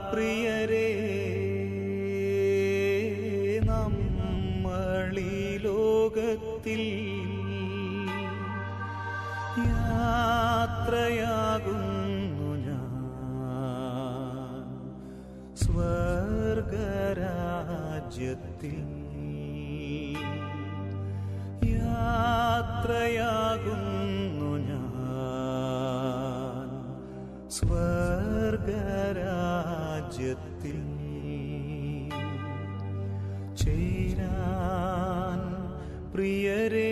പ്രിയരേ, നമ്മളീ ലോകത്തിൽ യാത്രയാകുന്നു ഞാൻ സ്വർഗരാജ്യത്തിൽ. യാത്രയാകുന്നു ഞാൻ സ്വർഗരാജ്യത്തിൽ ചേരാൻ പ്രിയരേ.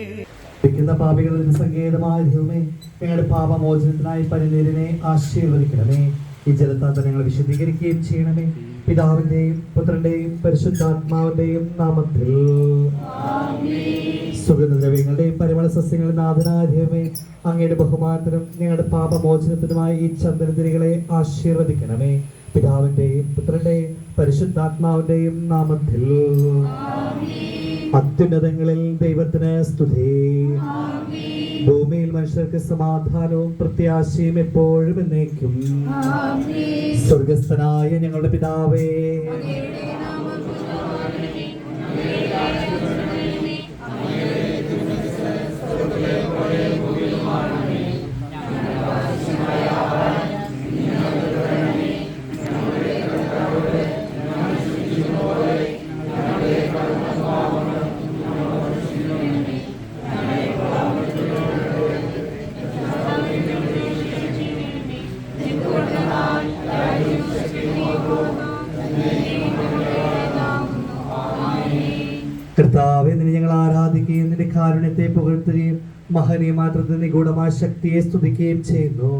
പാപികളുടെ സങ്കേതമായ ദൈവമേ, ഞങ്ങളുടെ പാപമോചനത്തിനായി പരിനീരനെ ആശീർവദിക്കണമേ. ഈ ജലത്താൽ ഞങ്ങൾ വിശുദ്ധീകരിക്കുകയും ചെയ്യണമേ. പിതാവിന്റെയും പുത്രന്റെയും പരിശുദ്ധാത്മാവിന്റെയും നാമത്തിൽ. സുഗന്ധദ്രവ്യങ്ങളുടെയും പരിമള സസ്യങ്ങളുടെ നാഥനായ ദൈവമേ, അങ്ങയുടെ ബഹുമാനത്തിനും ഞങ്ങളുടെ പാപമോചനത്തിനുമായി ഈ ചന്ദനത്തിരികളെ ആശീർവദിക്കണമേ. പിതാവിന്റെയും പുത്രന്റെയും പരിശുദ്ധാത്മാവിന്റെയും നാമത്തിൽ. അത്യുന്നതങ്ങളിൽ ദൈവത്തിന് സ്തുതി. ഭൂമിയിൽ മനുഷ്യർക്ക് സമാധാനവും പ്രത്യാശയും എപ്പോഴും എന്നേക്കും. സ്വർഗസ്ഥനായ ഞങ്ങളുടെ പിതാവേ, കർത്താവേ, നിന്നെ ഞങ്ങൾ ആരാധിക്കുകയും നിന്റെ കാരുണ്യത്തെ പുകഴ്ത്തുകയും മഹനീയമാത്രത്തെ നിഗൂഢമായ ശക്തിയെ സ്തുതിക്കുകയും ചെയ്യുന്നു.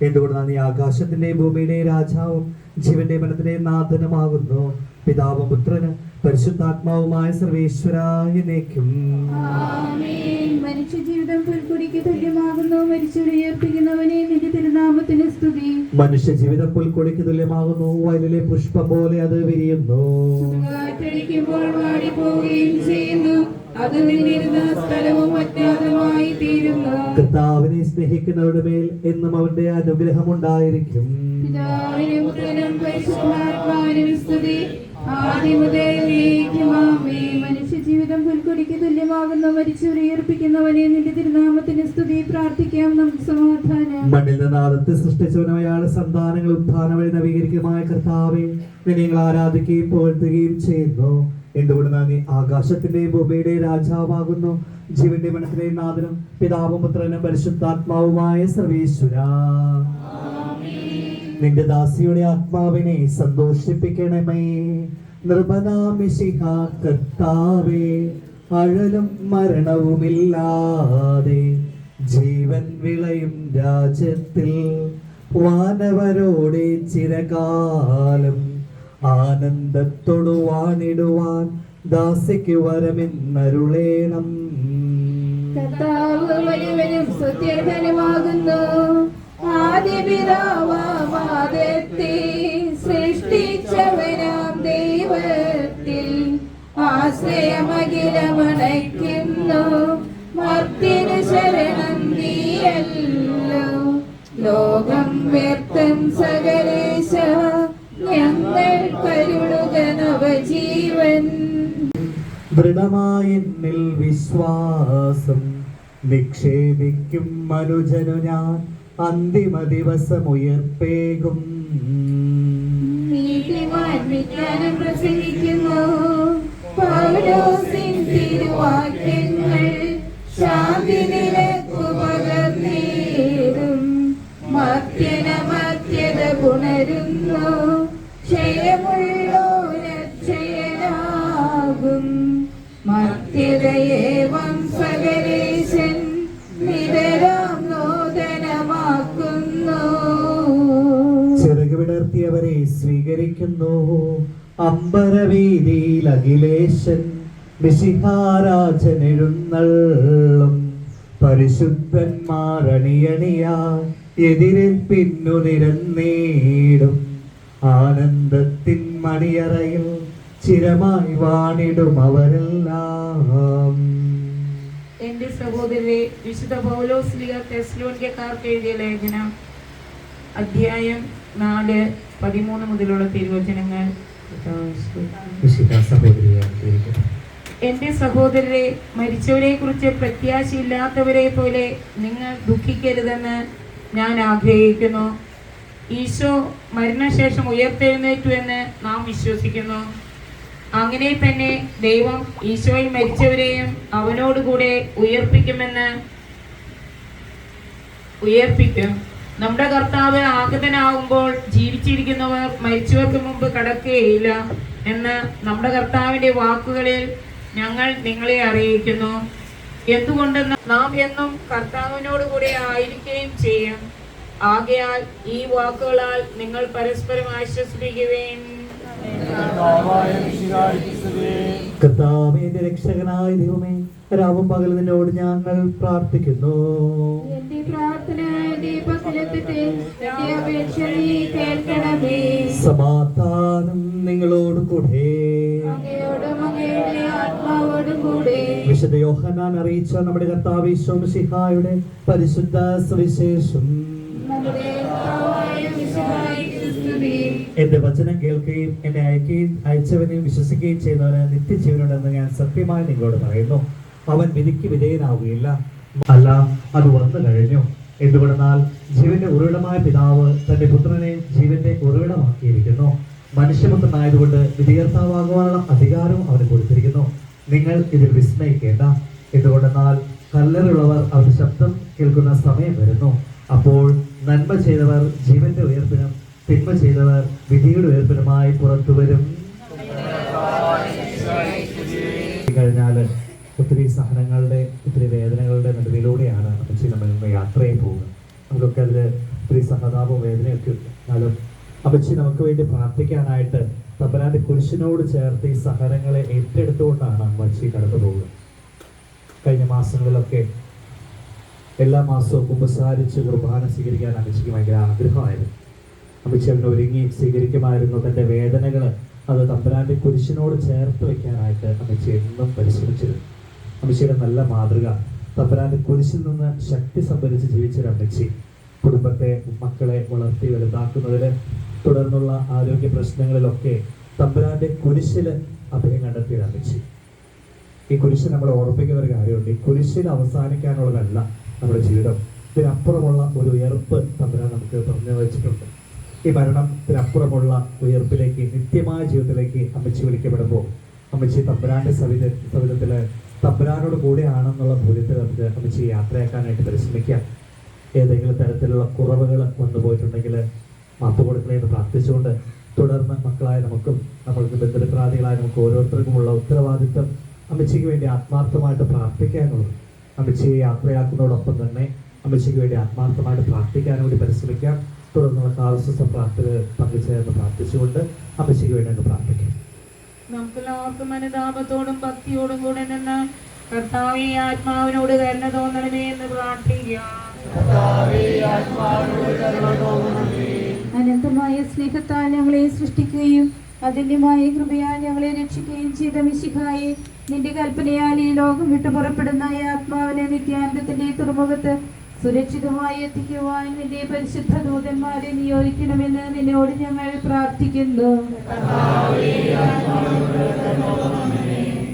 എന്തുകൊണ്ടാണ് നീ ആകാശത്തിന്റെ ഭൂമിയുടെ രാജാവും ജീവന്റെ മനത്തിന്റെ നാഥനുമാകുന്നു. പിതാവും പുത്രനും പരിശുദ്ധാത്മാവുമായ സർവേശ്വരായ എന്നേക്കും. മനുഷ്യജീവിതം പുൽക്കൊടിക്ക് തുല്യമാകുന്നു. മരിച്ചുയർപ്പിക്കുന്നവനെ നിന്റെ തിരുനാമത്തിന് സ്തുതി. മനുഷ്യജീവിതം പുൽക്കൊടിക്ക് തുല്യമാകുന്നു. വയലിലെ പുഷ്പം പോലെ അത് വിരിയുന്നു. കാറ്റടിക്കുമ്പോൾ വാടിപ്പോവുകയും ചെയ്യുന്നു. അത് നിന്നിരുന്ന സ്ഥലവും അജ്ഞാതമായി തീരുന്നു. കർത്താവിനെ സ്നേഹിക്കുന്നവരുടെ മേൽ എന്നും അവന്റെ അനുഗ്രഹം ഉണ്ടായിരിക്കും. പിതാവിനും പുത്രനും പരിശുദ്ധാത്മാവിനും സ്തുതി. മനുഷ്യജീവിതം പുൽക്കൊടിക്ക് തുല്യമാകുന്നു. മരിച്ചുയർപ്പിക്കുന്നവനെ നിന്റെ തിരുനാമത്തിന് സ്തുതി. പ്രാർത്ഥിക്കാം നമുക്ക് സമാധാനം. മണ്ണിൽ നിന്ന് ആദത്തെ സൃഷ്ടിച്ചവനും അയാളുടെ സന്താനങ്ങൾ ഉത്ഥാനം വഴി നവീകരിക്കുമായ കർത്താവെ, നിന്നെ ഞങ്ങൾ ആരാധിക്കുകയും പുകഴ്ത്തുകയും ചെയ്യുന്നു. എന്തുകൊണ്ടാണ് നീ ആകാശത്തിന്റെ ഭൂമിയുടെ രാജാവാകുന്നു. ജീവന്റെ മനത്തിലെ നാഥനും പിതാവും പുത്രനും പരിശുദ്ധാത്മാവുമായ സർവേശ്വരാ, നിന്റെ ദാസിയുടെ ആത്മാവിനെ സന്തോഷിപ്പിക്കണമേ. നിർഭനാമിശിഹ കർത്താവേ, അഴലും മരണവുമില്ലാതെ ജീവൻ വിളയും രാജ്യത്തിൽ വാനവരോടെ ചിരകാലം ആനന്ദത്തോടു വാണിടുവാൻ ദാസിക്ക് വരമെന്നരുളേണം. കർത്താവ് വലിയവനും സ്തുത്യർഹനുമാകുന്നു. ആദിപിതാവാദത്തെ സൃഷ്ടിച്ചവനാം ദൈവത്തിൽ ആശ്രയമഖിലമണയ്ക്കുന്നു. മർത്യനു ശരണം നീയല്ലോ. ലോകം വ്യർത്ഥം സകലേശ, ഞങ്ങൾ കരുളുക നവജീവൻ. ദൃഢമായി എന്നിൽ വിശ്വാസം നിക്ഷേപിക്കും മനുജനു ഞാൻ അന്തിമ ദിവസമുയർപ്പേകും. നീതിമാൻ വിജ്ഞാനം പ്രസംഗിക്കുന്നു. പൗലോസിൻ തിരുവാക്യങ്ങൾ ശാന്തി നിലക്കു പകർന്നേരും. മർത്യത പുണരുന്നു. ക്ഷയമുള്ളോരക്ഷയനാകും. മർത്യതയേവം സകലേശൻ നിതരാം നൂതനമാക്കുന്നു. ചിറക് വിടർത്തിയവരെ സ്വീകരിക്കുന്നു. അമ്പരവീതിയിൽ അഖിലേശൻ മിശിഹാരാജൻ എഴുന്നള്ളും. പരിശുദ്ധന്മാരണിയണിയാ എതിരിൽ പിന്നു നിരന്നേടും. ആനന്ദത്തിൻ മണിയറയിൽ ചിരമായി വാണിടും അവരെല്ലാം. എന്റെ സഹോദരരെ, വിശുദ്ധ പൗലോസ് തെസ്സലോനിക്കക്കാർക്ക് എഴുതിയ ലേഖനം. അധ്യായം 4:13 മുതലുള്ള തിരുവചനങ്ങൾ. എന്റെ സഹോദരരെ, മരിച്ചവരെ കുറിച്ച് പ്രത്യാശയില്ലാത്തവരെ പോലെ നിങ്ങൾ ദുഃഖിക്കരുതെന്ന് ഞാൻ ആഗ്രഹിക്കുന്നു. ഈശോ മരണശേഷം ഉയർത്തെഴുന്നേറ്റു എന്ന് നാം വിശ്വസിക്കുന്നു. അങ്ങനെ തന്നെ ദൈവം ഈശോയിൽ മരിച്ചവരെയും അവനോടുകൂടെ ഉയർപ്പിക്കും. നമ്മുടെ കർത്താവ് ആഗതനാകുമ്പോൾ ജീവിച്ചിരിക്കുന്നവർ മരിച്ചവർക്ക് മുമ്പ് കടക്കുകയില്ല എന്ന് നമ്മുടെ കർത്താവിന്റെ വാക്കുകളിൽ ഞങ്ങൾ നിങ്ങളെ അറിയിക്കുന്നു. എന്തുകൊണ്ടെന്ന് നാം എന്നും കർത്താവിനോട് കൂടെ ആയിരിക്കുകയും ചെയ്യും. ആകയാൽ ഈ വാക്കുകളാൽ നിങ്ങൾ പരസ്പരം ആശ്വസിപ്പിക്കുകയും. കർത്താവേ, എന്റെ രക്ഷകനായ ദൈവമേ, രാവും പകൽ നിന്നോട് ഞങ്ങൾ പ്രാർത്ഥിക്കുന്നു. എന്റെ പ്രാർത്ഥന ദീപത്തിലെത്തട്ടെ, എന്റെ അപേക്ഷ നീ കേൾക്കണമേ. സമാധാനം നിങ്ങളോട് കൂടെ. അങ്ങയോടും അങ്ങയുടെ ആത്മാവോടും കൂടെ. വിശുദ്ധ യോഹന്നാൻ അറിയിച്ച നമ്മുടെ കർത്താവ് ഈശോ മിശിഹായുടെ പരിശുദ്ധ സുവിശേഷം. നമ്മുടെ കർത്താവായ മിശിഹായ്ക്ക് സ്തുതി. എന്റെ വചനം കേൾക്കുകയും എന്നെ അയച്ചവനെയും വിശ്വസിക്കുകയും ചെയ്യുന്നവന് നിത്യജീവനുണ്ടെന്ന് ഞാൻ സത്യമായി നിങ്ങളോട് പറയുന്നു. അവൻ വിധിക്ക് വിധേയനാവുകയില്ല, അല്ല, അത് വന്നു കഴിഞ്ഞു. എന്തുകൊണ്ടെന്നാൽ ജീവന്റെ ഉറവിടമായ പിതാവ് തന്റെ പുത്രനെ ജീവന്റെ ഉറവിടമാക്കിയിരിക്കുന്നു. മനുഷ്യപുത്രനായതുകൊണ്ട് വിധികർത്താവാകുവാനുള്ള അധികാരവും അവന് കൊടുത്തിരിക്കുന്നു. നിങ്ങൾ ഇതിൽ വിസ്മയിക്കേണ്ട. എന്തുകൊണ്ടെന്നാൽ കല്ലറുള്ളവർ അവരുടെ ശബ്ദം കേൾക്കുന്ന സമയം വരുന്നു. അപ്പോൾ നന്മ ചെയ്തവർ ജീവന്റെ ഉയർപ്പിനും തിന്മ ചെയ്തവർ വിധിയുടെ ഉയർപ്പിനുമായി പുറത്തു വരും. കഴിഞ്ഞാല് ഒത്തിരി സഹനങ്ങളുടെ ഒത്തിരി വേദനകളുടെ നടുവിലൂടെയാണ് അമ്മച്ചി നമ്മൾ ഇന്ന് യാത്രയിൽ പോകുന്നത്. നമുക്കൊക്കെ അതിൽ ഒത്തിരി സഹതാപവും വേദനയൊക്കെ ഉണ്ട്. എന്നാലും അമ്മച്ചി നമുക്ക് വേണ്ടി പ്രാർത്ഥിക്കാനായിട്ട് തമ്പുരാന്റെ കുരിശിനോട് ചേർത്ത് ഈ സഹനങ്ങളെ ഏറ്റെടുത്തുകൊണ്ടാണ് അമ്മച്ചി കടന്നു പോകുന്നത്. കഴിഞ്ഞ മാസങ്ങളിലൊക്കെ എല്ലാ മാസവും കുമ്പസാരിച്ച് കുർബാന സ്വീകരിക്കാൻ അമ്മച്ചിക്ക് ഭയങ്കര ആഗ്രഹമായിരുന്നു. അമ്മച്ചി അതിനെ ഒരുങ്ങി സ്വീകരിക്കുമായിരുന്നു. തൻ്റെ വേദനകൾ അത് തമ്പുരാന്റെ കുരിശിനോട് ചേർത്ത് വെക്കാനായിട്ട് അമ്മച്ചി എന്നും പരിശ്രമിച്ചിരുന്നു. അമ്മച്ചിയുടെ നല്ല മാതൃക തമ്പുരാന്റെ കുരിശിൽ നിന്ന് ശക്തി സംഭരിച്ച് ജീവിച്ചൊരു അമ്മച്ചി കുടുംബത്തെ മക്കളെ വളർത്തി വലുതാക്കുന്നതിൽ തുടർന്നുള്ള ആരോഗ്യ പ്രശ്നങ്ങളിലൊക്കെ തമ്പുരാന്റെ കുരിശിൽ അഭയം കണ്ടെത്തിയൊരു അമ്മച്ചി. ഈ കുരിശ് നമ്മളെ ഓർമ്മിക്കുന്ന ഒരു കാര്യമുണ്ട്. ഈ കുരിശിൽ അവസാനിക്കാനുള്ളതല്ല നമ്മുടെ ജീവിതം. ഇതിനപ്പുറമുള്ള ഒരു ഉയർപ്പ് തമ്പുരാൻ നമുക്ക് പറഞ്ഞു വെച്ചിട്ടുണ്ട്. ഈ മരണത്തിനപ്പുറമുള്ള ഉയർപ്പിലേക്ക്, നിത്യമായ ജീവിതത്തിലേക്ക് അമ്മച്ചി വിളിക്കപ്പെടുമ്പോൾ അമ്മച്ചി തമ്പുരാന്റെ സവിധത്തില് തമ്പുരാനോട് കൂടെയാണെന്നുള്ള ബോധ്യത്തിൽ നമുക്ക് അമ്മച്ചി യാത്രയാക്കാനായിട്ട് പരിശ്രമിക്കാം. ഏതെങ്കിലും തരത്തിലുള്ള കുറവുകൾ വന്നുപോയിട്ടുണ്ടെങ്കിൽ മാപ്പ് കൊടുക്കണമെന്ന് പ്രാർത്ഥിച്ചുകൊണ്ട് തുടർന്ന് മക്കളായ നമുക്കും നമ്മൾക്ക് ബന്ധുമിത്രാദികളായ നമുക്ക് ഓരോരുത്തർക്കുമുള്ള ഉത്തരവാദിത്വം അമ്മച്ചിക്ക് വേണ്ടി ആത്മാർത്ഥമായിട്ട് പ്രാർത്ഥിക്കാനുള്ളത്. അമ്മച്ചിയെ യാത്രയാക്കുന്നതോടൊപ്പം തന്നെ അമ്മച്ചിക്ക് വേണ്ടി ആത്മാർത്ഥമായിട്ട് പ്രാർത്ഥിക്കാൻ വേണ്ടി പരിശ്രമിക്കാം. തുടർന്നുള്ള കാലസ്വസ്ഥ പ്രാർത്ഥന പങ്കുചേർന്ന് പ്രാർത്ഥിച്ചുകൊണ്ട് അമ്മച്ചിക്ക് വേണ്ടി അങ്ങ് പ്രാർത്ഥിക്കാം. നമുക്കെല്ലാവർക്കും അനുതാപത്തോടും ഭക്തിയോടും കൂടെ നിന്ന് കർത്താവേ, ആത്മാവിനോട് കരുണ തോന്നണമേ എന്ന് പ്രാർത്ഥിക്കാം. അനന്തമായ സ്നേഹത്താൽ ഞങ്ങളെ സൃഷ്ടിക്കുകയും അതുല്യമായ കൃപയാൽ ഞങ്ങളെ രക്ഷിക്കുകയും ചെയ്ത മിശിഹായെ, നിന്റെ കൽപ്പനയാൽ ഈ ലോകം വിട്ടു പുറപ്പെടുന്ന ആത്മാവിനെ നിത്യാനന്ദത്തിന്റെ തുറമുഖത്ത് സുരക്ഷിതമായി എത്തിക്കുവാൻ നിന്റെ പരിശുദ്ധ ദൂതന്മാരെ നിയോഗിക്കണമെന്ന് നിന്നോട് ഞങ്ങൾ പ്രാർത്ഥിക്കുന്നു.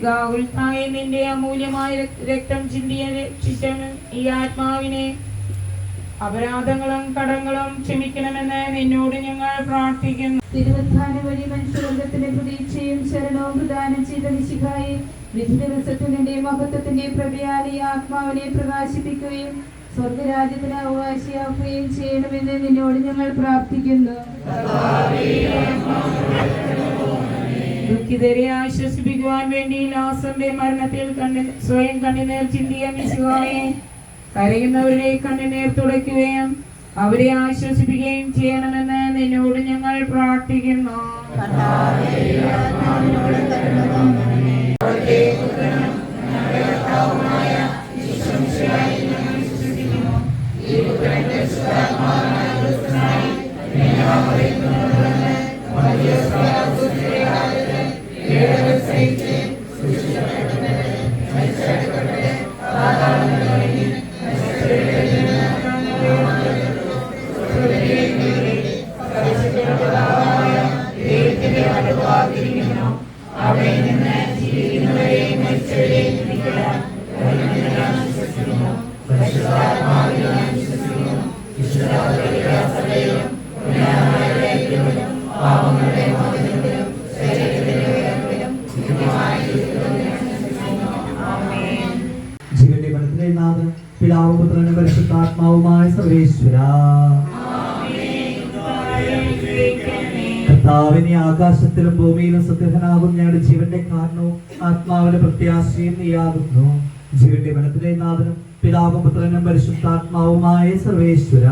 ഗാകുൽത്തായ നിന്റെ അമൂല്യമായ രക്തം ചിന്തിയ രക്ഷിച്ച ഈ ആത്മാവിനെ അപരാധങ്ങളും കടങ്ങളും ക്ഷമിക്കണമെന്ന് നിന്നോട് ഞങ്ങൾ പ്രാർത്ഥിക്കുന്നു. തിരുവത്താന വഴി മനുഷ്യവർഗത്തിന്റെ പ്രതീക്ഷയും ശരണവും പ്രദാനം ചെയ്ത മിശിഹായെ, വിധി ദിവസത്തിൽ നിന്റെ മഹത്വത്തിന്റെ പ്രഭയാൽ ഈ ആത്മാവിനെ പ്രകാശിപ്പിക്കുകയും സ്വർഗരാജ്യത്തിന് അവകാശിയാക്കുകയും ചെയ്യണമെന്ന് നിന്നോട് ഞങ്ങൾ പ്രാർത്ഥിക്കുന്നു. ദുഃഖിതരെ ആശ്വസിപ്പിക്കുവാൻ വേണ്ടി ലാസറിന്റെ മരണത്തിൽ സ്വയം കണ്ണുനീർ ചിന്തിയ മിശിഹായെ, കരയുന്നവരുടെ കണ്ണുനീർ തുടയ്ക്കുകയും അവരെ ആശ്വസിപ്പിക്കുകയും ചെയ്യണമെന്ന് നിന്നോട് ഞങ്ങൾ പ്രാർത്ഥിക്കുന്നു. കർത്താവിനെ ആകാശത്തിലും ഭൂമിയിലും സുത്യനാകും ഞങ്ങളുടെ ജീവന്റെ കാരണവും ആത്മാവിന്റെ പ്രത്യാശയും നീയാകുന്നു. ജീവന്റെ ബലത്തിലെ നാഥനും പിതാവും പുത്രനും പരിശുദ്ധാത്മാവുമായ സർവേശ്വര.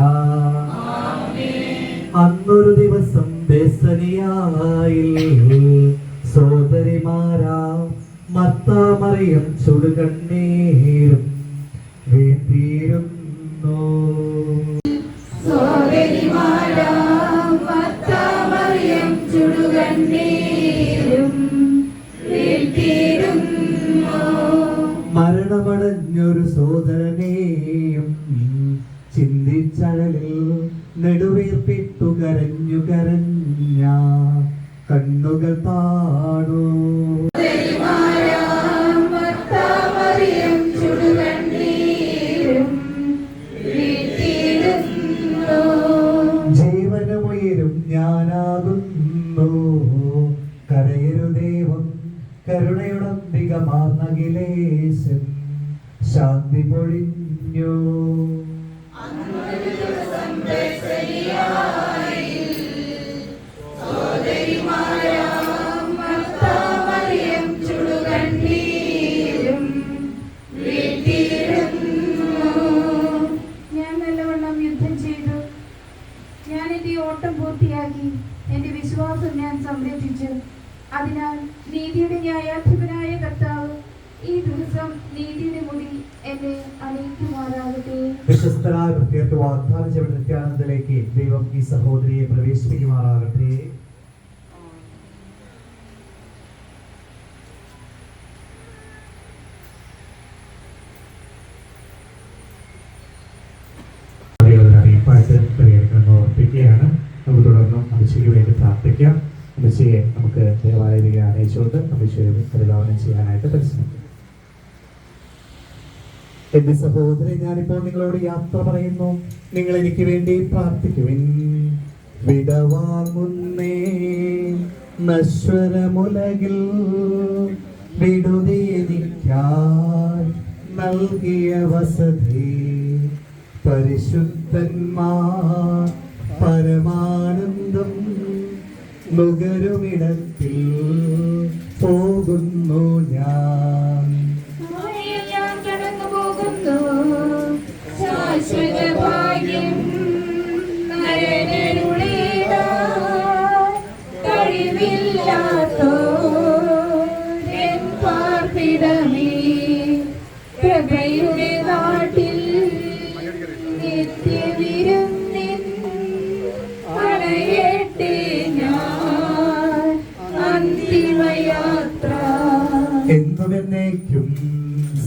അന്നൊരു ദിവസം ബേസനിയായി സോദരിമാരാ മർത്താമറിയം ചുടുകണ്ണീരും വീട്ടിയിരുന്നു. മരണമടഞ്ഞൊരു സോദരനെയും ചിന്തിച്ചഴലിൽ നെടുവീർപ്പിട്ടു കരഞ്ഞു കരഞ്ഞ കണ്ണുകൾ താണു. ജീവനമുയരും ഞാനാകുന്നു കരയരുദേവം കരുണയുടംബികമാർന്നകിലേശൻ ശാന്തി പൊഴിഞ്ഞു. ഞാൻ നല്ലവണ്ണം യുദ്ധം ചെയ്തു, ഞാൻ എന്റെ ഓട്ടം പൂർത്തിയാക്കി, എന്റെ വിശ്വാസം ഞാൻ സംരക്ഷിച്ചു. അതിനാൽ നീതിയുടെ ന്യായാധിപനായ കർത്താവ് ഈ ദിവസം നീതിയുടെ മുടി എന്നെ അണിയിക്കുമാറാകട്ടെ. വിശ്വസ്തരായ പ്രത്യേക വാഗ്ദാനം ചെയ്ത നിത്യാനന്ദത്തിലേക്ക് ദൈവം ഈ സഹോദരിയെ പ്രവേശിപ്പിക്കുമാറാകട്ടെ. അറിയിപ്പായിട്ട് പരിഗണിക്കണമെന്ന് ഓർപ്പിക്കുകയാണ്. നമുക്ക് തുടർന്നും അഭിഷേക് വേണ്ടി പ്രാർത്ഥിക്കാം. അഭിഷേകയെ നമുക്ക് ദേവാലയത്തിലേക്ക് അനയിച്ചുകൊണ്ട് അഭിഷേകം പരിപാലനം ചെയ്യാനായിട്ട് പരിശ്രമിക്കാം. എന്റെ സഹോദരി, ഞാനിപ്പോൾ നിങ്ങളോട് യാത്ര പറയുന്നു. നിങ്ങൾ എനിക്ക് വേണ്ടി പ്രാർത്ഥിക്കുവിൻ. വിടവാങ്ങുന്നേ നശ്വരമുലകിൽ വിടുതിയെനിക്കായി നൽകിയ വസതി പരിശുദ്ധന്മാർ പരമാനന്ദം നുകരുമിടത്തിൽ പോകുന്നു ഞാൻ. കടന്നു പോകുന്നു ശാശ്വത ഭാഗ്യം കഴിവില്ലാത്തോൻ പാർപ്പിടമേ പ്രഭയുടെ നാട്ടിൽ നിത്യവിരുന്നിൻ അണയട്ടെ ഞാൻ അന്തിമയാത്ര. എന്നുമെന്നേക്കും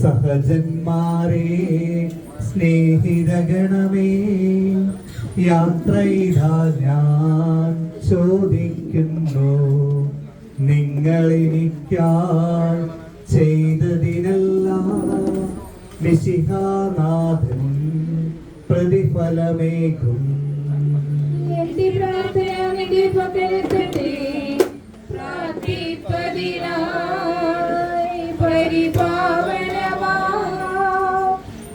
സഹജന്മാരെ സ്നേഹിതഗണമേ യാത്രയിതാ ഞാൻ ചോദിക്കുന്നു. നിങ്ങളെനിക്കായി ചെയ്തതിനെല്ലാം മിശിഹാനാഥൻ പ്രതിഫലമേകും. എന്റെ പ്രാർത്ഥന നിന്റെ പക്കലെത്തട്ടെ. പ്രാർത്ഥിപ്പതിനായി പരിപാവനമാ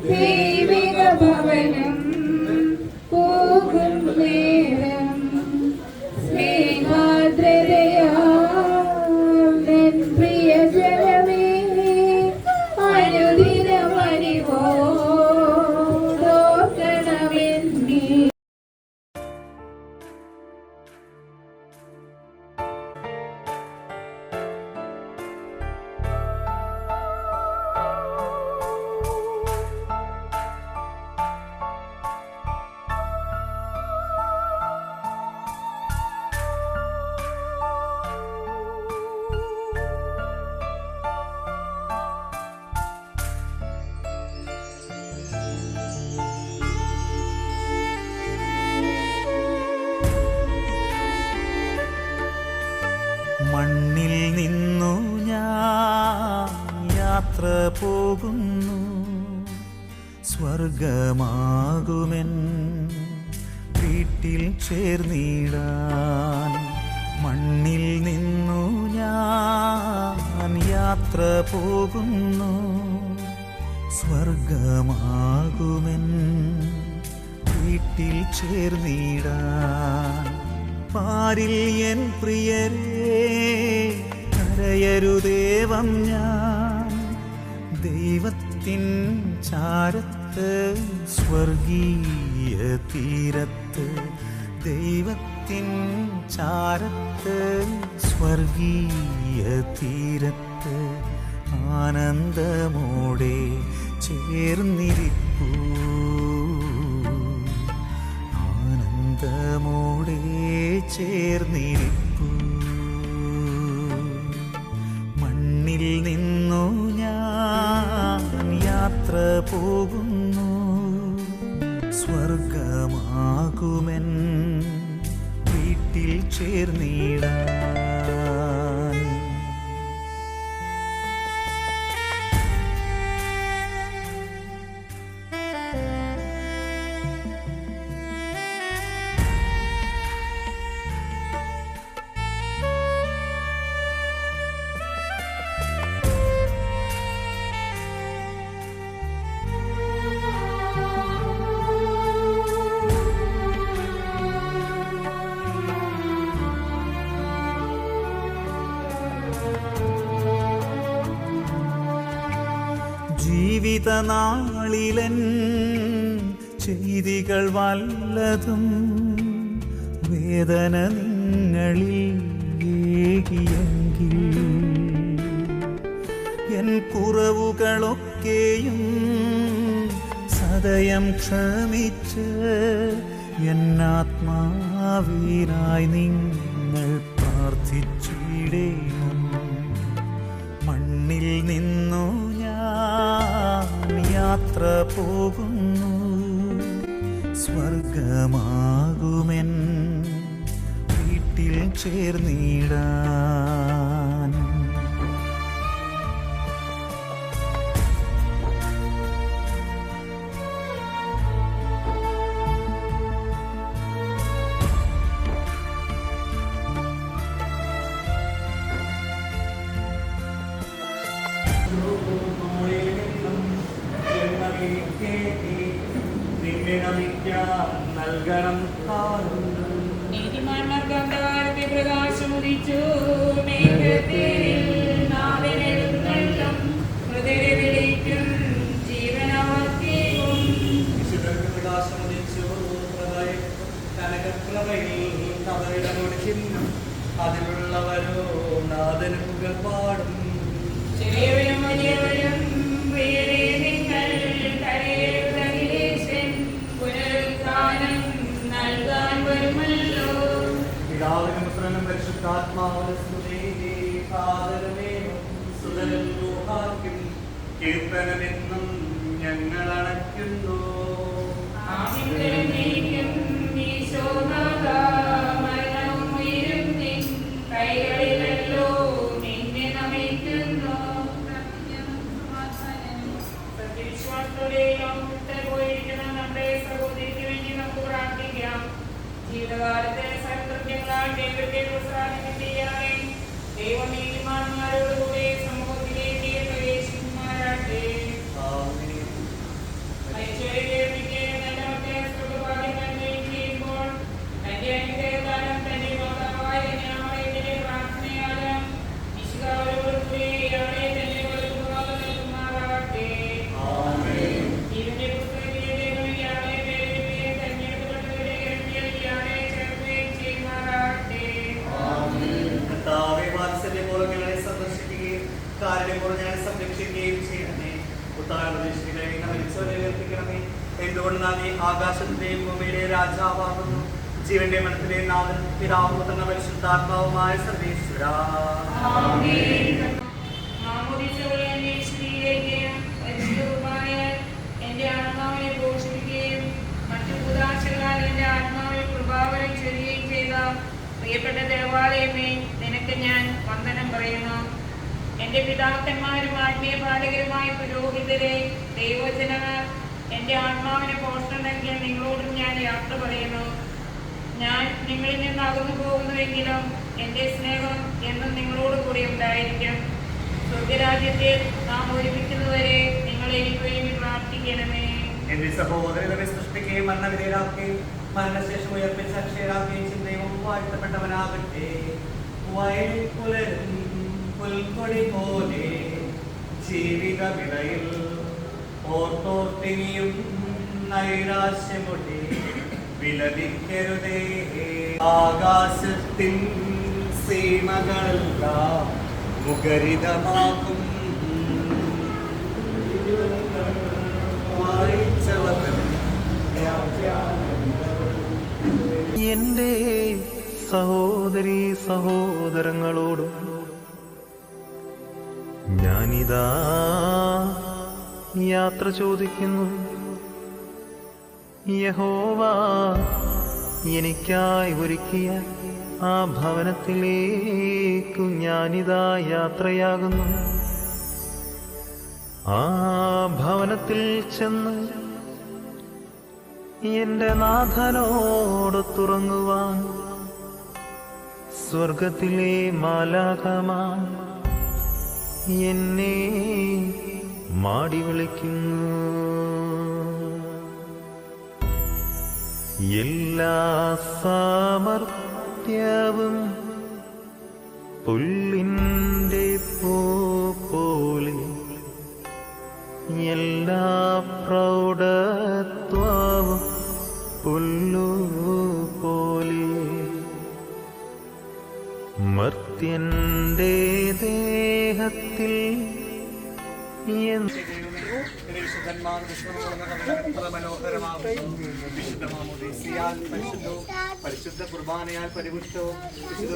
ദൈവിക ഭവനം പോകും നേരം സ്നേഹാദ്രതയാൽ പ്രിയജനമേ അനുദിനമണിവോർക്കണമെന്നീ. മണ്ണിൽ നിന്നു ഞാൻ യാത്ര പോകുന്നു, സ്വർഗമാകുമെൻ വീട്ടിൽ ചേർന്നിടാൻ. മണ്ണിൽ നിന്നു ഞാൻ യാത്ര പോകുന്നു, സ്വർഗമാകുമെൻ വീട്ടിൽ ചേർന്നിടാൻ. പാരിൽ എൻ പ്രിയരേ കരയരുദേവം ഞാൻ ദൈവത്തിൻ ചാരത്ത് സ്വർഗീയ തീരത്ത് ദൈവത്തിൻ ചാരത്ത് സ്വർഗീയ തീരത്ത് ആനന്ദമോടെ ചേർന്നിരിപ്പൂ ആനന്ദമോടെ ചേർന്നിരിപ്പൂ മണ്ണിൽ നിന്നു ഞാൻ യാത്ര പോകുന്നു സ്വർഗമാകുമെൻ വീട്ടിൽ ചേർന്നിടാൻ ജീവിതനാളിലൻ ചെയ്തികൾ വല്ലതും വേദന നിങ്ങളിൽ ഏകിയെങ്കിൽ എൻ കുറവുകളൊക്കെയും സദയം ക്ഷമിച്ച് എന്നാത്മാവിനായി നിങ്ങൾ പ്രാർത്ഥിച്ചിടേണം മണ്ണിൽ നിന്നു ഞാൻ യാത്ര പോകുന്നു സ്വർഗമാകുമെൻ വീട്ടിൽ ചേർന്നിടാൻ നൽകണം നീതിമാന്മാർക്ക് അന്ധകാരത്തെ പ്രകാശമുദിച്ചു മേഘത്തിൽ നാവിനെഴുന്നള്ളും മൃതരെ വിളിക്കും ജീവനാവർത്തിയും വിശുദ്ധർക്ക് പ്രകാശമുദിച്ചു കനകപ്രഭയിൽ കവറിടമൊടിക്കും അതിലുള്ളവരോ നാഥന് പുകൾ പാടും ചെറിയവരും വലിയവരും പ്രിയരേ നിങ്ങൾ കരയേറുതകിലേശൻ പുനരുത്ഥാനം നൽകാൻ വരുമല്ലോ പിതാവിനും പുത്രനും പരിശുദ്ധാത്മാവിനും സ്തുതി ഫാദരമേവും സുതനും ദുഹാക്കും കീർത്തനമെന്നും ഞങ്ങൾ അണയ്ക്കുന്നു ആദിത്യനേക്കും ഈശോനാഥ മരണവും ഉയരും നിൻ കൈകളിലല്ലോ നിന്നെ നമിക്കുന്നു സത്യവിശ്വാസത്തോടെ ലോകത്തെ പോയിരിക്കുന്ന നമ്മുടെ സഹോദരിക്ക് വേണ്ടി നമുക്ക് പ്രാർത്ഥിക്കാം ജീവിതകാലത്തെ സൽകൃത്യങ്ങളാൽ ദൈവത്തെ പ്രസാദിപ്പിക്കുകയാണ് ദൈവനീതിമാന്മാരോടുകൂടി സമൂഹത്തിലേക്ക് പ്രവേശിക്കുമാറാട്ടെ എന്തുകൊണ്ട് നാം ഈ ആകാശത്തിന്റെയും ഭൂമിയുടെ രാജാവാകുന്നു ജീവന്റെ മനത്തിലെ നാഥൻ പിതാവും പുത്രനും പരിശുദ്ധാത്മാവുമായ സർവേശ്വരാ എന്റെ ആത്മാവിനെ പോഷിപ്പിക്കുകയും മറ്റു ഭൂതാശകളാൽ എന്റെ ആത്മാവിൽ കൃപാവരം ചൊരിയുകയും ചെയ്ത പ്രിയപ്പെട്ട ദേവാലയമേ നിനക്ക് ഞാൻ വന്ദനം പറയുന്നു. എന്റെ പിതാക്കന്മാരും ആത്മീയ പാലകരുമായ പുരോഹിതരെ ദൈവജനങ്ങൾ എന്റെ ആത്മാവിനെ പോഷണം നൽകിയ നിങ്ങളോടും ഞാൻ യാത്ര പറയുന്നു. ഞാൻ നിങ്ങളിൽ നിന്ന് അകന്നു പോകുന്നുവെങ്കിലും എന്റെ സ്നേഹം എന്നും നിങ്ങളോട് കൂടി ഉണ്ടായിരിക്കും. സ്വർഗരാജ്യത്തിൽ നാം ഒരുമിക്കുന്നവരെ നിങ്ങൾ എനിക്ക് വേണ്ടി പ്രാർത്ഥിക്കണമേ. എന്റെ സഹോദരനെ സൃഷ്ടിക്കുകയും മരണവിധേയരാക്കുകയും മരണശേഷം ഉയർപ്പിച്ച അക്ഷയരാക്കുകയും ചെയ്ത ദൈവം വാഴ്ത്തപ്പെട്ടവനാകട്ടെ. വയലിൽ പുലരും പുൽക്കൊടി പോലെ ജീവിത വിളയിൽ ഓർത്തോർത്തിനിയും നൈരാശ്യമൊഴി വിലപിക്കരുതേ. ആകാശത്തിൽ സീമകളെല്ലാം മുഖരിതമാക്കും എൻ്റെ സഹോദരീ സഹോദരങ്ങളോടും ഞാനിതാ യാത്ര ചോദിക്കുന്നു. യഹോവ എനിക്കായി ഒരുക്കിയ ആ ഭവനത്തിലേക്കു ഞാനിതാ യാത്രയാകുന്നു. ആ ഭവനത്തിൽ ചെന്ന് എന്റെ നാഥനോടൊത്തുറങ്ങുവാൻ സ്വർഗത്തിലെ മാലാഖമാർ എന്നെ മാടി വിളിക്കുന്നു. എല്ലാ സാമർത്ഥ്യവും പുല്ലിൻ്റെ പൂ പോലെ, എല്ലാ പ്രൗഢത്വവും പുല്ലു പോലെ, മർത്യന്റെ ദേഹത്തിൽ വിശുദ്ധന്മാർ പരിശുദ്ധ കുർബാനയാൽ പരിപുഷ്ടവും വിശുദ്ധ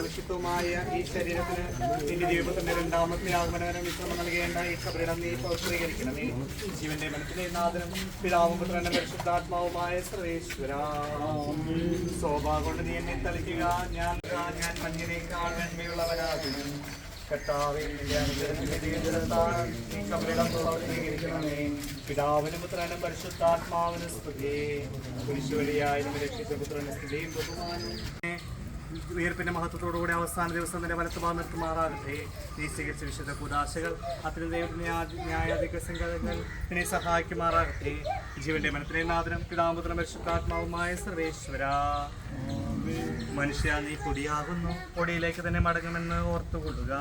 വിശുദ്ധവുമായ ഈ ശരീരത്തിന് നിന്റെ ദൈവത്തിന്റെ രണ്ടാമത്തെ ആഗമനം വിശ്രമം നൽകേണ്ട ഈ കബറിടം നീ പൗത്രീകരിക്കണമേ. ജീവന്റെ മനസ്സിലെ നാഥനും പിതാവും പുത്രനും പരിശുദ്ധാത്മാവുമായ സർവേശ്വര, ശോഭാ കൊണ്ട് നീ എന്നെ തളിക്കുക. ഞാൻ മഞ്ഞിനേക്കാൾ നന്മയുള്ളവനാകുന്നു. കർത്താവേ, നിന്റെ അനുഗ്രഹത്തിന്റെ ദീർഘത്താൽ നീ കബറിടം പൗത്രീകരിക്കണമേ. പിതാവിനും പുത്രനും പരിശുദ്ധാത്മാവിനും സ്തുതി. കുരിശുവഴിയായി രക്ഷിച്ച പുത്രന്റെ സ്തുതിയും ബഹുമാനവും ഉയർപ്പിന്റെ മഹത്വത്തോടുകൂടി അവസാന ദിവസം നിന്റെ വലത്തുഭാഗം നിർത്തുമാറാകട്ടെ. നീ സ്വീകരിച്ച വിശുദ്ധ കൂദാശകൾ അത്യന്തം ന്യായാധിക സംഘങ്ങൾ നിന്നെ സഹായിക്കുമാറാകട്ടെ. ജീവന്റെ മനത്തിലെ നാഥനും പിതാമ്പുത്രനും പരിശുദ്ധാത്മാവുമായ സർവേശ്വര, മനുഷ്യ നീ പൊടിയാകുന്നു, പൊടിയിലേക്ക് തന്നെ മടങ്ങുമെന്ന് ഓർത്തുകൊള്ളുക.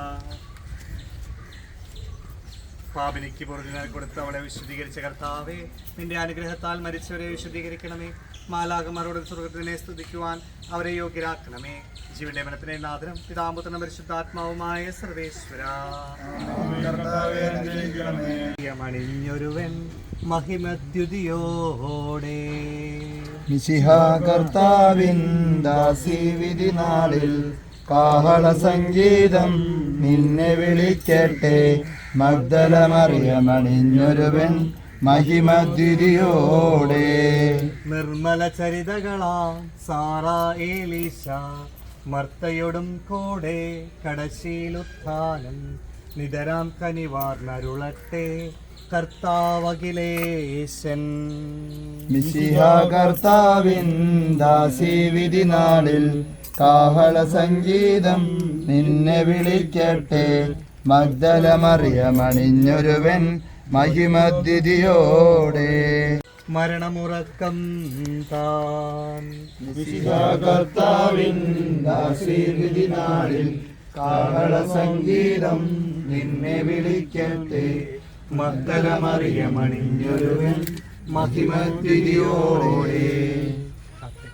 പാപിനിക്ക് പൊറുതിനാൽ കൊടുത്ത് അവളെ വിശുദ്ധീകരിച്ച കർത്താവേ, നിന്റെ അനുഗ്രഹത്താൽ മരിച്ചവരെ വിശുദ്ധീകരിക്കണമേ. മാലാഖമാരോട് സ്വർഗ്ഗത്തിനെ സ്തുതിക്കുവാൻ അവരെ യോഗ്യരാക്കണമേ. ജീവന്റെ മനത്തിനെ നാഥനും പിതാമ്പുത്രനും പരിശുദ്ധാത്മാവുമായ സർവേശ്വര, മണിഞ്ഞൊരുവൻ മഹിമദ്യുതിയോടെ മിശിഹാ കർത്താവിൻ ദാസീവിധി നാളിൽ കാഹള സംഗീതം നിന്നെ വിളിക്കട്ടെ. മഗ്ദല മറിയമണിഞ്ഞൊരുവൻ മഹിമദ്വിതിയോടെ. നിർമ്മല ചരിതകളാം സാറാ ഏലീശ മർത്തയോടും കൂടെ കടശീലുത്ഥാനം നിതരാം കനിവാർന്നരുളട്ടെ കർത്താവകിലേശൻ. മിശിഹാ കർത്താവിൻ ദാസീവിധി നാളിൽ കാഹള സംഗീതം നിന്നെ വിളിക്കട്ടെ. മഗ്ദല മറിയമണിഞ്ഞൊരുവൻ മഹിമദ്വിതിയോടെ. മരണമുറക്കം താൻ മിശിഹാ കർത്താവിൻ ദാസീവിധി നാളിൽ കാഹള സംഗീതം നിന്നെ വിളിക്കട്ടെ. മഗ്ദല മറിയമണിഞ്ഞൊരുവൻ മഹിമദ്വിതിയോടെ.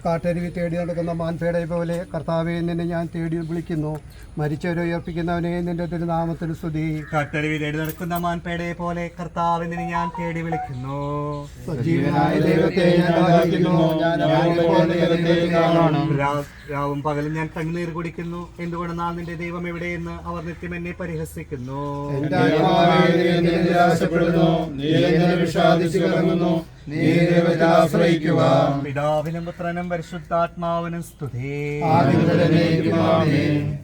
കാട്ടരുവി തേടി നടക്കുന്ന മാൻപേട പോലെ കർത്താവെ നിന്നെ ഞാൻ തേടി വിളിക്കുന്നു. മരിച്ചവരെ ഉയർപ്പിക്കുന്നവനെ നിന്റെ തിരുനാമത്തിന് സ്തുതി. കാട്ടരുവി തേടി നടക്കുന്ന മാൻപേടയെ പോലെ കർത്താവിനെ ഞാൻ തേടി വിളിക്കുന്നു. സജീവനായ ദൈവത്തെ ഞാൻ ആരാധിക്കുന്നു. ഞാൻ അവനെ ദൈവത്തെ കാണണം. രാവും പകലും ഞാൻ കണ്ണുനീർ കുടിക്കുന്നു. എന്തുകൊണ്ടെന്നാൽ നിന്റെ ദൈവം എവിടെയെന്ന് അവർ നിത്യം എന്നെ പരിഹസിക്കുന്നു. എന്റെ ആത്മാവേ, നീ എന്നിൽ നിരാശപ്പെടുന്നു. നീ എന്നിൽ വിഷാദിച്ചു കലങ്ങുന്നു. നീ ദൈവത്തിൽ ആശ്രയിക്കുക. പിതാവിനും പുത്രനും പരിശുദ്ധാത്മാവിനും സ്തുതി.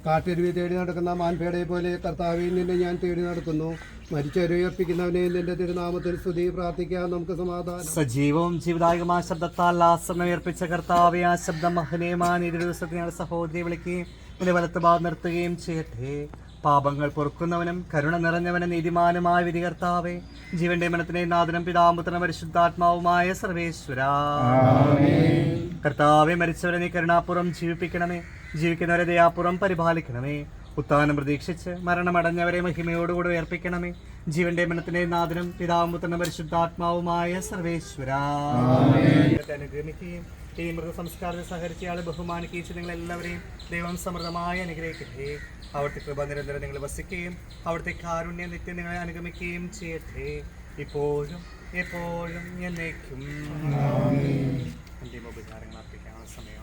കാട്ടരുവി തേടി നടക്കുന്ന മാൻപേടയെ പോലെ കർത്താവെ നിന്നെ ഞാൻ തേടി നടക്കുന്നു. മരിച്ചവരെ ഉയർപ്പിക്കുന്നവനെ നിന്റെ തിരുനാമത്തിൽ സ്തുതി. പ്രാർത്ഥിക്കാം, നമുക്ക് സമാധാനം. സജീവവും ജീവദായകമായ ശബ്ദത്താൽ ആസനം ഉയർപ്പിച്ച കർത്താവെ, ആ ശബ്ദം മഹനീയമായ ഈ ദിവസത്തെ ഞങ്ങളുടെ സഹോദരിയെ വിളിക്കുകയും എന്റെ വലത്ത് ഭാഗം നിർത്തുകയും ചെയ്യട്ടെ. പാപങ്ങൾ പൊറുക്കുന്നവനും കരുണ നിറഞ്ഞവനും നീതിമാനുമായ വിധികർത്താവേ, ജീവന്റെ മനത്തിനെ നാഥനും പിതാമ്പുത്രനും പരിശുദ്ധാത്മാവുമായ സർവേശ്വര. കർത്താവെ, മരിച്ചവരെ നീ കരുണാപൂർവ്വം ജീവിപ്പിക്കണമേ, ജീവിക്കുന്നവരെ ദയാപൂർവ്വം പരിപാലിക്കണമേ. ഉത്ഥാനം പ്രതീക്ഷിച്ച് മരണമടഞ്ഞവരെ മഹിമയോടുകൂടി ഉയർപ്പിക്കണമേ, ജീവന്റെ മനത്തിനെ നാഥനും പിതാമ്പുത്രനും പരിശുദ്ധാത്മാവുമായ സർവേശ്വര. അനുഗ്രഹിക്കുകയും ഈ മൃഗസംസ്കാരത്തിൽ സഹകരിച്ചയാളെ ബഹുമാനിക്കുകയും നിങ്ങൾ എല്ലാവരെയും ദൈവം സമൃദ്ധമായി അനുഗ്രഹിക്കട്ടെ. അവിടുത്തെ കൃപ നിരന്തരം നിങ്ങൾ വസിക്കുകയും അവിടുത്തെ കാരുണ്യം നിത്യം നിങ്ങളെ അനുഗമിക്കുകയും ചെയ്യട്ടെ, ഇപ്പോഴും എപ്പോഴും എന്നേക്കും. അന്തിമോപചാരങ്ങൾ അർപ്പിക്കാനുള്ള സമയം.